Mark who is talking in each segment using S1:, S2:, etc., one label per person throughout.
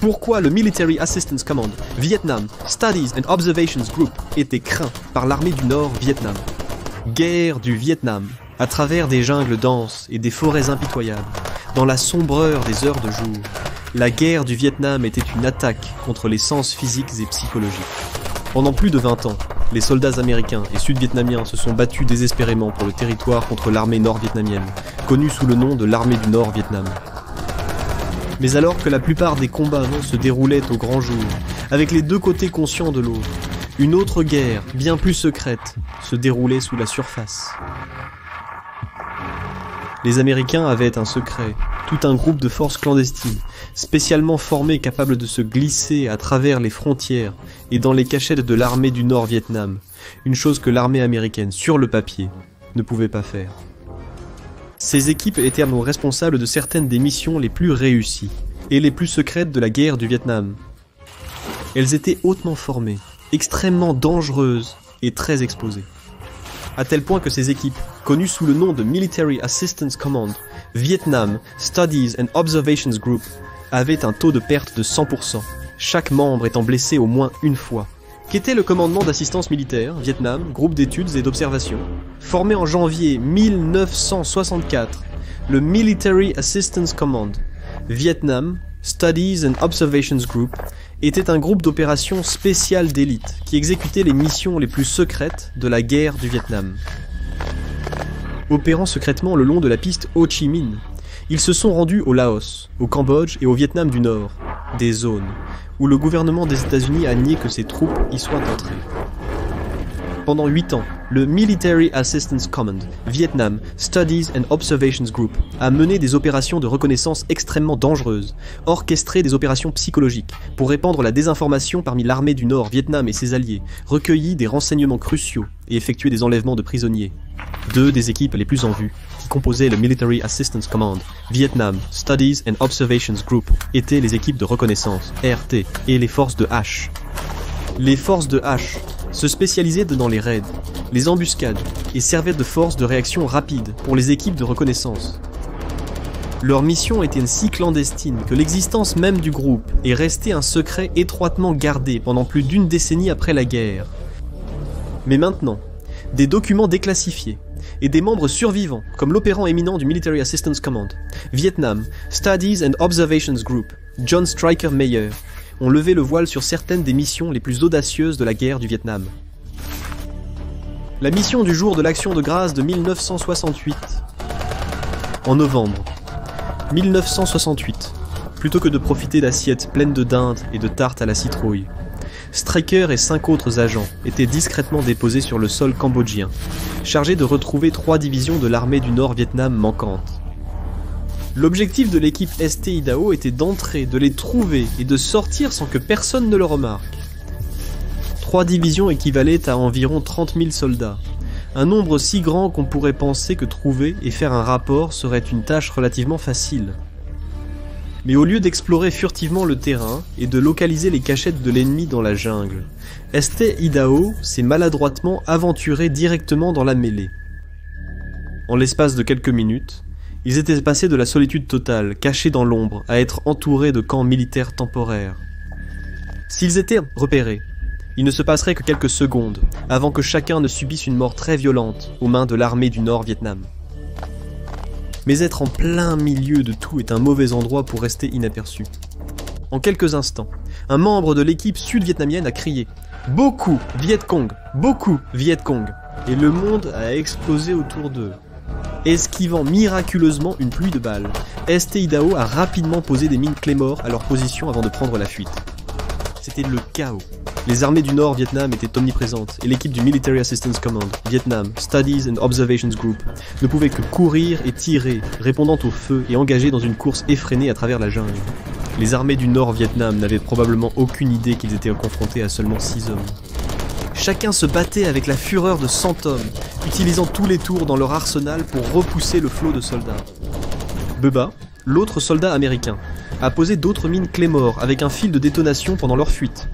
S1: Pourquoi le Military Assistance Command Vietnam Studies and Observations Group était craint par l'armée du Nord Vietnam. Guerre du Vietnam, à travers des jungles denses et des forêts impitoyables, dans la sombreur des heures de jour, la guerre du Vietnam était une attaque contre les sens physiques et psychologiques. Pendant plus de 20 ans, les soldats américains et sud-vietnamiens se sont battus désespérément pour le territoire contre l'armée nord-vietnamienne, connue sous le nom de l'armée du Nord-Vietnam. Mais alors que la plupart des combats se déroulaient au grand jour, avec les deux côtés conscients de l'autre, une autre guerre, bien plus secrète, se déroulait sous la surface. Les Américains avaient un secret, tout un groupe de forces clandestines, spécialement formées capables de se glisser à travers les frontières et dans les cachettes de l'armée du Nord-Vietnam, une chose que l'armée américaine, sur le papier, ne pouvait pas faire. Ces équipes étaient responsables de certaines des missions les plus réussies et les plus secrètes de la guerre du Vietnam. Elles étaient hautement formées, extrêmement dangereuses et très exposées. À tel point que ces équipes, connues sous le nom de Military Assistance Command, Vietnam Studies and Observations Group, avaient un taux de perte de 100%, chaque membre étant blessé au moins une fois. Qu'était le commandement d'assistance militaire, Vietnam, groupe d'études et d'observation? Formé en janvier 1964, le Military Assistance Command, Vietnam Studies and Observations Group, était un groupe d'opérations spéciales d'élite qui exécutait les missions les plus secrètes de la guerre du Vietnam. Opérant secrètement le long de la piste Ho Chi Minh, ils se sont rendus au Laos, au Cambodge et au Vietnam du Nord, des zones où le gouvernement des États-Unis a nié que ses troupes y soient entrées. Pendant 8 ans, le Military Assistance Command, Vietnam Studies and Observations Group, a mené des opérations de reconnaissance extrêmement dangereuses, orchestré des opérations psychologiques pour répandre la désinformation parmi l'armée du Nord, Vietnam et ses alliés, recueilli des renseignements cruciaux et effectué des enlèvements de prisonniers. Deux des équipes les plus en vue, qui composaient le Military Assistance Command, Vietnam Studies and Observations Group, étaient les équipes de reconnaissance, RT, et les forces de H. Les forces de H se spécialisaient dans les raids, les embuscades et servaient de force de réaction rapide pour les équipes de reconnaissance. Leur mission était si clandestine que l'existence même du groupe est restée un secret étroitement gardé pendant plus d'une décennie après la guerre. Mais maintenant, des documents déclassifiés et des membres survivants, comme l'opérant éminent du Military Assistance Command, Vietnam Studies and Observations Group, John Stryker Meyer, ont levé le voile sur certaines des missions les plus audacieuses de la guerre du Vietnam. La mission du jour de l'Action de grâce de 1968. En novembre 1968, plutôt que de profiter d'assiettes pleines de dinde et de tartes à la citrouille, Stryker et 5 autres agents étaient discrètement déposés sur le sol cambodgien, chargés de retrouver 3 divisions de l'armée du Nord-Vietnam manquantes. L'objectif de l'équipe ST-IDAO était d'entrer, de les trouver et de sortir sans que personne ne le remarque. 3 divisions équivalaient à environ 30 000 soldats, un nombre si grand qu'on pourrait penser que trouver et faire un rapport serait une tâche relativement facile. Mais au lieu d'explorer furtivement le terrain et de localiser les cachettes de l'ennemi dans la jungle, ST-IDAO s'est maladroitement aventuré directement dans la mêlée. En l'espace de quelques minutes, ils étaient passés de la solitude totale, cachés dans l'ombre, à être entourés de camps militaires temporaires. S'ils étaient repérés, il ne se passerait que quelques secondes avant que chacun ne subisse une mort très violente aux mains de l'armée du Nord-Vietnam. Mais être en plein milieu de tout est un mauvais endroit pour rester inaperçu. En quelques instants, un membre de l'équipe sud-vietnamienne a crié « Beaucoup Viet Cong! Beaucoup Viet Cong !» et le monde a explosé autour d'eux. Esquivant miraculeusement une pluie de balles, ST-IDAO a rapidement posé des mines Claymore à leur position avant de prendre la fuite. C'était le chaos. Les armées du Nord-Vietnam étaient omniprésentes et l'équipe du Military Assistance Command, Vietnam Studies and Observations Group, ne pouvait que courir et tirer, répondant au feu et engagée dans une course effrénée à travers la jungle. Les armées du Nord-Vietnam n'avaient probablement aucune idée qu'ils étaient confrontés à seulement 6 hommes. Chacun se battait avec la fureur de 100 hommes, utilisant tous les tours dans leur arsenal pour repousser le flot de soldats. Bubba, l'autre soldat américain, a posé d'autres mines Claymore avec un fil de détonation pendant leur fuite.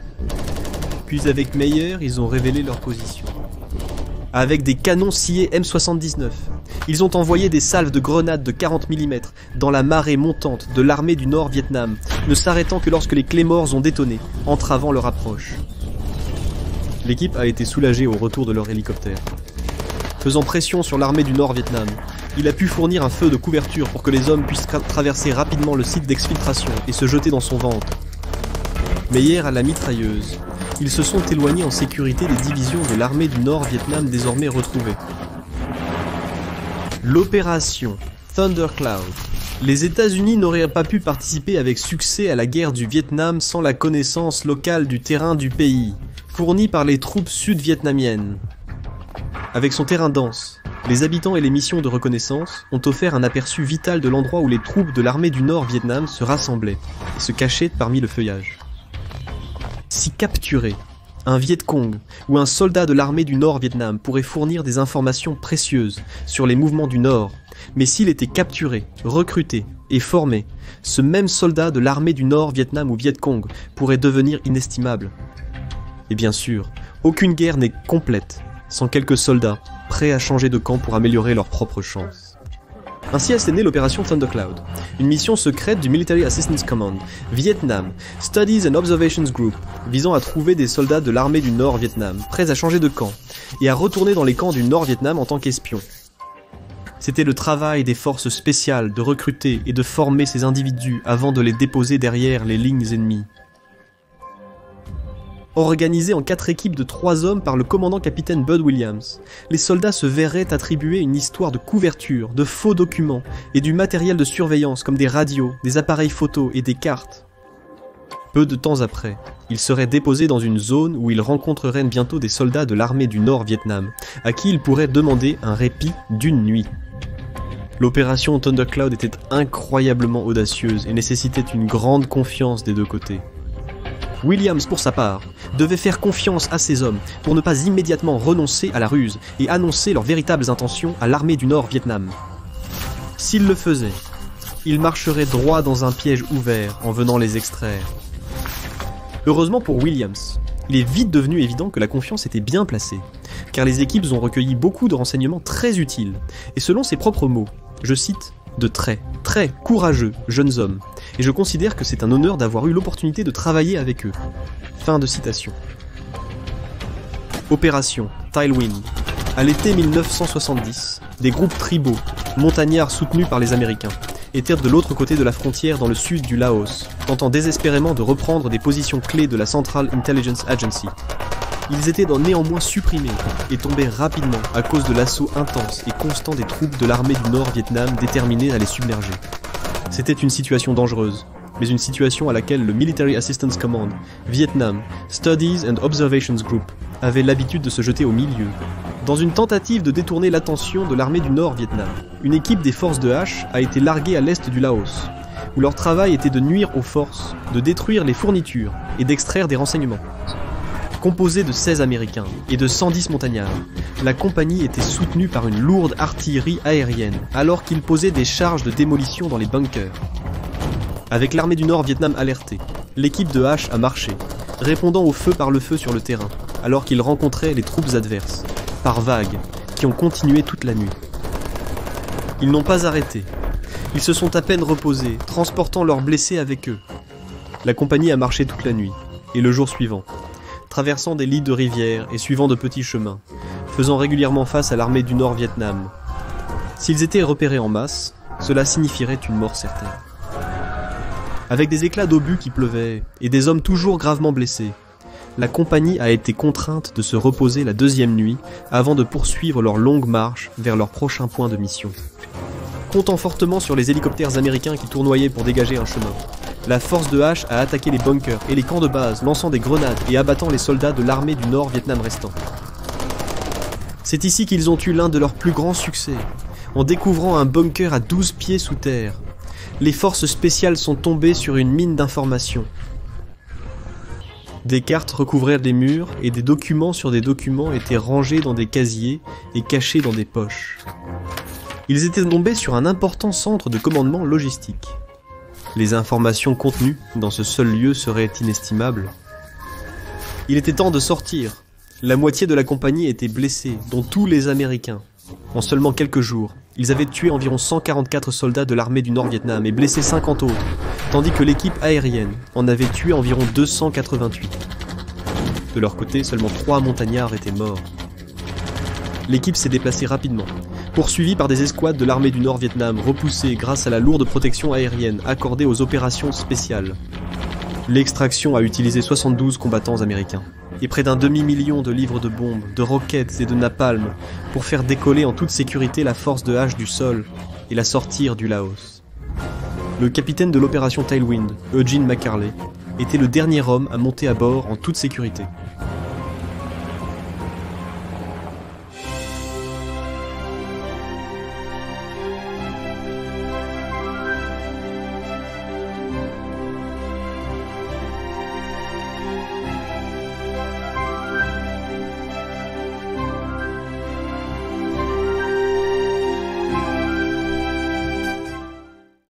S1: Puis avec Meyer, ils ont révélé leur position. Avec des canons sciés M79, Ils ont envoyé des salves de grenades de 40 mm dans la marée montante de l'armée du Nord-Vietnam, ne s'arrêtant que lorsque les Claymores ont détonné, entravant leur approche. L'équipe a été soulagée au retour de leur hélicoptère. Faisant pression sur l'armée du Nord-Vietnam, il a pu fournir un feu de couverture pour que les hommes puissent traverser rapidement le site d'exfiltration et se jeter dans son ventre. Mais hier, à la mitrailleuse, ils se sont éloignés en sécurité des divisions de l'armée du Nord-Vietnam désormais retrouvées. L'opération Thundercloud. Les États-Unis n'auraient pas pu participer avec succès à la guerre du Vietnam sans la connaissance locale du terrain du pays, fournie par les troupes sud-vietnamiennes. Avec son terrain dense, les habitants et les missions de reconnaissance ont offert un aperçu vital de l'endroit où les troupes de l'armée du Nord-Vietnam se rassemblaient et se cachaient parmi le feuillage. Si capturé, un Viet Cong ou un soldat de l'armée du Nord-Vietnam pourrait fournir des informations précieuses sur les mouvements du Nord, mais s'il était capturé, recruté et formé, ce même soldat de l'armée du Nord-Vietnam ou Viet Cong pourrait devenir inestimable. Et bien sûr, aucune guerre n'est complète sans quelques soldats prêts à changer de camp pour améliorer leurs propres chances. Ainsi est née l'opération Thundercloud, une mission secrète du Military Assistance Command, Vietnam, Studies and Observations Group, visant à trouver des soldats de l'armée du Nord-Vietnam, prêts à changer de camp, et à retourner dans les camps du Nord-Vietnam en tant qu'espions. C'était le travail des forces spéciales de recruter et de former ces individus avant de les déposer derrière les lignes ennemies. Organisés en 4 équipes de 3 hommes par le commandant-capitaine Bud Williams, les soldats se verraient attribuer une histoire de couverture, de faux documents et du matériel de surveillance comme des radios, des appareils photos et des cartes. Peu de temps après, ils seraient déposés dans une zone où ils rencontreraient bientôt des soldats de l'armée du Nord-Vietnam, à qui ils pourraient demander un répit d'une nuit. L'opération Thundercloud était incroyablement audacieuse et nécessitait une grande confiance des deux côtés. Williams, pour sa part, devait faire confiance à ses hommes pour ne pas immédiatement renoncer à la ruse et annoncer leurs véritables intentions à l'armée du Nord-Vietnam. S'il le faisait, il marcherait droit dans un piège ouvert en venant les extraire. Heureusement pour Williams, il est vite devenu évident que la confiance était bien placée, car les équipes ont recueilli beaucoup de renseignements très utiles, et selon ses propres mots, je cite, de très courageux jeunes hommes, et je considère que c'est un honneur d'avoir eu l'opportunité de travailler avec eux. Fin de citation. Opération Tailwind. À l'été 1970, des groupes tribaux, montagnards soutenus par les Américains, étaient de l'autre côté de la frontière dans le sud du Laos, tentant désespérément de reprendre des positions clés de la Central Intelligence Agency. Ils étaient néanmoins supprimés et tombaient rapidement à cause de l'assaut intense et constant des troupes de l'armée du Nord-Vietnam déterminées à les submerger. C'était une situation dangereuse, mais une situation à laquelle le Military Assistance Command, Vietnam, Studies and Observations Group avait l'habitude de se jeter au milieu. Dans une tentative de détourner l'attention de l'armée du Nord-Vietnam, une équipe des forces de H a été larguée à l'est du Laos, où leur travail était de nuire aux forces, de détruire les fournitures et d'extraire des renseignements. Composée de 16 Américains et de 110 montagnards, la compagnie était soutenue par une lourde artillerie aérienne, alors qu'ils posaient des charges de démolition dans les bunkers. Avec l'armée du Nord-Vietnam alertée, l'équipe de H a marché, répondant au feu par le feu sur le terrain, alors qu'ils rencontraient les troupes adverses, par vagues, qui ont continué toute la nuit. Ils n'ont pas arrêté. Ils se sont à peine reposés, transportant leurs blessés avec eux. La compagnie a marché toute la nuit, et le jour suivant, traversant des lits de rivières et suivant de petits chemins, faisant régulièrement face à l'armée du Nord-Vietnam. S'ils étaient repérés en masse, cela signifierait une mort certaine. Avec des éclats d'obus qui pleuvaient et des hommes toujours gravement blessés, la compagnie a été contrainte de se reposer la deuxième nuit avant de poursuivre leur longue marche vers leur prochain point de mission. Comptant fortement sur les hélicoptères américains qui tournoyaient pour dégager un chemin, la force de H a attaqué les bunkers et les camps de base, lançant des grenades et abattant les soldats de l'armée du Nord-Vietnam restants. C'est ici qu'ils ont eu l'un de leurs plus grands succès, en découvrant un bunker à 12 pieds sous terre. Les forces spéciales sont tombées sur une mine d'informations. Des cartes recouvrirent les murs et des documents sur des documents étaient rangés dans des casiers et cachés dans des poches. Ils étaient tombés sur un important centre de commandement logistique. Les informations contenues dans ce seul lieu seraient inestimables. Il était temps de sortir. La moitié de la compagnie était blessée, dont tous les Américains. En seulement quelques jours, ils avaient tué environ 144 soldats de l'armée du Nord-Vietnam et blessé 50 autres, tandis que l'équipe aérienne en avait tué environ 288. De leur côté, seulement 3 montagnards étaient morts. L'équipe s'est déplacée rapidement, poursuivie par des escouades de l'armée du Nord-Vietnam repoussées grâce à la lourde protection aérienne accordée aux opérations spéciales. L'extraction a utilisé 72 combattants américains et près d'un demi-million de livres de bombes, de roquettes et de napalm pour faire décoller en toute sécurité la force de hache du sol et la sortir du Laos. Le capitaine de l'opération Tailwind, Eugene McCarley, était le dernier homme à monter à bord en toute sécurité.